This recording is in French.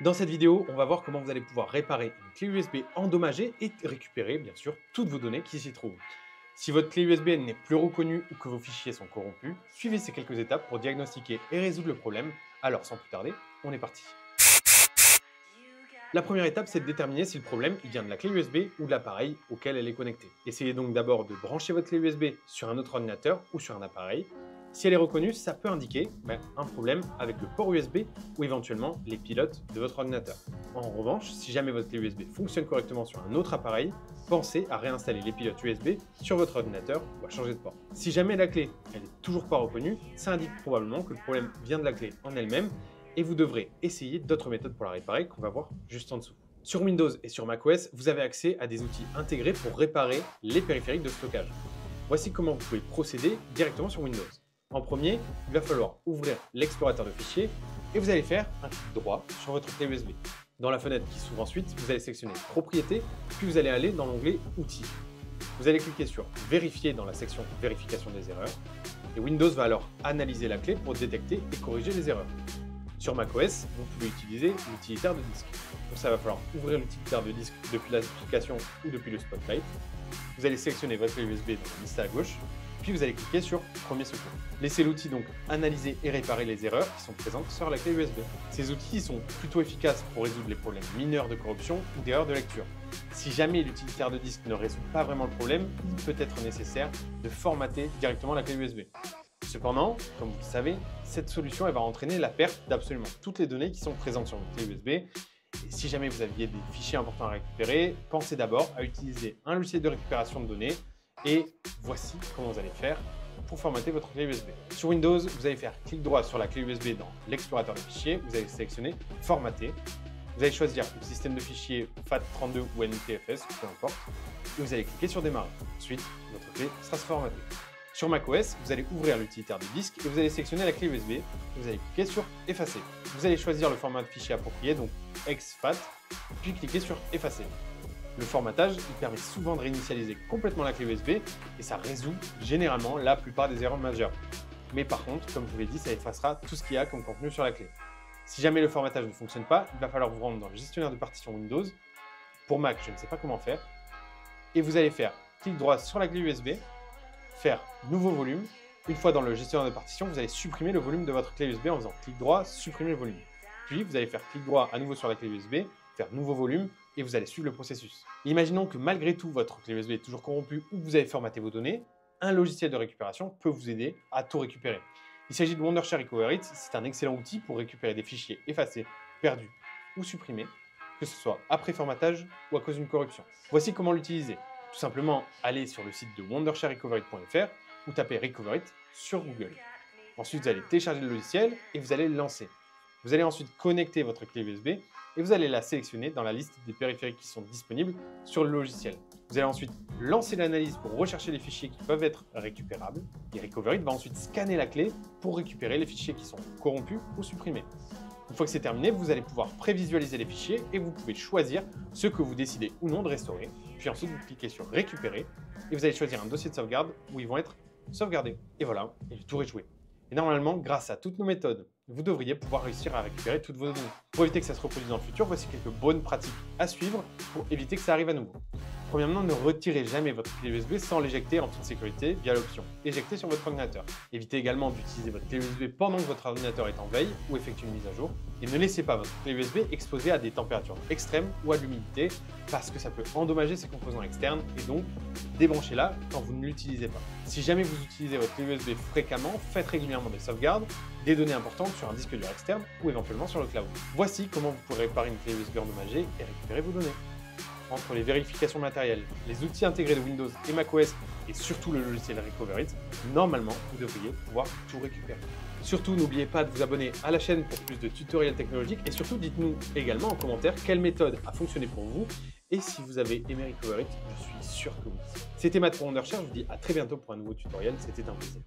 Dans cette vidéo, on va voir comment vous allez pouvoir réparer une clé USB endommagée et récupérer bien sûr toutes vos données qui s'y trouvent. Si votre clé USB n'est plus reconnue ou que vos fichiers sont corrompus, suivez ces quelques étapes pour diagnostiquer et résoudre le problème. Alors sans plus tarder, on est parti. La première étape, c'est de déterminer si le problème vient de la clé USB ou de l'appareil auquel elle est connectée. Essayez donc d'abord de brancher votre clé USB sur un autre ordinateur ou sur un appareil. Si elle est reconnue, ça peut indiquer un problème avec le port USB ou éventuellement les pilotes de votre ordinateur. En revanche, si jamais votre clé USB fonctionne correctement sur un autre appareil, pensez à réinstaller les pilotes USB sur votre ordinateur ou à changer de port. Si jamais la clé n'est toujours pas reconnue, ça indique probablement que le problème vient de la clé en elle-même et vous devrez essayer d'autres méthodes pour la réparer qu'on va voir juste en dessous. Sur Windows et sur macOS, vous avez accès à des outils intégrés pour réparer les périphériques de stockage. Voici comment vous pouvez procéder directement sur Windows. En premier, il va falloir ouvrir l'explorateur de fichiers et vous allez faire un clic droit sur votre clé USB. Dans la fenêtre qui s'ouvre ensuite, vous allez sélectionner Propriétés, puis vous allez aller dans l'onglet Outils. Vous allez cliquer sur Vérifier dans la section Vérification des erreurs et Windows va alors analyser la clé pour détecter et corriger les erreurs. Sur macOS, vous pouvez utiliser l'utilitaire de disque. Pour ça, il va falloir ouvrir l'utilitaire de disque depuis l'application ou depuis le Spotlight. Vous allez sélectionner votre clé USB dans la liste à gauche, puis vous allez cliquer sur Premier secours. Laissez l'outil donc analyser et réparer les erreurs qui sont présentes sur la clé USB. Ces outils sont plutôt efficaces pour résoudre les problèmes mineurs de corruption ou d'erreurs de lecture. Si jamais l'utilitaire de disque ne résout pas vraiment le problème, il peut être nécessaire de formater directement la clé USB. Cependant, comme vous le savez, cette solution elle va entraîner la perte d'absolument toutes les données qui sont présentes sur votre clé USB. Et si jamais vous aviez des fichiers importants à récupérer, pensez d'abord à utiliser un logiciel de récupération de données et voici comment vous allez faire pour formater votre clé USB. Sur Windows, vous allez faire clic droit sur la clé USB dans l'explorateur de fichiers, vous allez sélectionner Formater. Vous allez choisir le système de fichiers FAT32 ou NTFS, peu importe, et vous allez cliquer sur Démarrer. Ensuite, votre clé sera formatée. Sur macOS, vous allez ouvrir l'utilitaire de disque et vous allez sélectionner la clé USB. Vous allez cliquer sur Effacer. Vous allez choisir le format de fichier approprié, donc exFAT, puis cliquer sur Effacer. Le formatage, il permet souvent de réinitialiser complètement la clé USB et ça résout généralement la plupart des erreurs majeures. Mais par contre, comme je vous l'ai dit, ça effacera tout ce qu'il y a comme contenu sur la clé. Si jamais le formatage ne fonctionne pas, il va falloir vous rendre dans le gestionnaire de partition Windows. Pour Mac, je ne sais pas comment faire. Et vous allez faire clic droit sur la clé USB, faire Nouveau volume. Une fois dans le gestionnaire de partition, vous allez supprimer le volume de votre clé USB en faisant clic droit, supprimer le volume. Puis vous allez faire clic droit à nouveau sur la clé USB, faire Nouveau volume et vous allez suivre le processus. Imaginons que malgré tout, votre clé USB est toujours corrompue ou que vous avez formaté vos données, un logiciel de récupération peut vous aider à tout récupérer. Il s'agit de Wondershare Recover It, c'est un excellent outil pour récupérer des fichiers effacés, perdus ou supprimés, que ce soit après formatage ou à cause d'une corruption. Voici comment l'utiliser. Tout simplement, allez sur le site de wondersharerecoverit.fr ou tapez Recover It sur Google. Ensuite, vous allez télécharger le logiciel et vous allez le lancer. Vous allez ensuite connecter votre clé USB et vous allez la sélectionner dans la liste des périphériques qui sont disponibles sur le logiciel. Vous allez ensuite lancer l'analyse pour rechercher les fichiers qui peuvent être récupérables et Recover It va ensuite scanner la clé pour récupérer les fichiers qui sont corrompus ou supprimés. Une fois que c'est terminé, vous allez pouvoir prévisualiser les fichiers et vous pouvez choisir ce que vous décidez ou non de restaurer. Puis ensuite, vous cliquez sur Récupérer et vous allez choisir un dossier de sauvegarde où ils vont être sauvegardés. Et voilà, et le tour est joué. Et normalement, grâce à toutes nos méthodes, vous devriez pouvoir réussir à récupérer toutes vos données. Pour éviter que ça se reproduise dans le futur, voici quelques bonnes pratiques à suivre pour éviter que ça arrive à nouveau. Premièrement, ne retirez jamais votre clé USB sans l'éjecter en toute sécurité via l'option Éjecter sur votre ordinateur. Évitez également d'utiliser votre clé USB pendant que votre ordinateur est en veille ou effectue une mise à jour. Et ne laissez pas votre clé USB exposée à des températures extrêmes ou à l'humidité parce que ça peut endommager ses composants externes et donc débranchez-la quand vous ne l'utilisez pas. Si jamais vous utilisez votre clé USB fréquemment, faites régulièrement des sauvegardes, des données importantes sur un disque dur externe ou éventuellement sur le cloud. Voici comment vous pourrez réparer une clé USB endommagée et récupérer vos données. Entre les vérifications matérielles, les outils intégrés de Windows et macOS et surtout le logiciel Recover It, normalement, vous devriez pouvoir tout récupérer. Surtout, n'oubliez pas de vous abonner à la chaîne pour plus de tutoriels technologiques et surtout, dites-nous également en commentaire quelle méthode a fonctionné pour vous et si vous avez aimé Recover It, je suis sûr que oui. C'était Matt pour Wondershare, je vous dis à très bientôt pour un nouveau tutoriel, c'était un plaisir.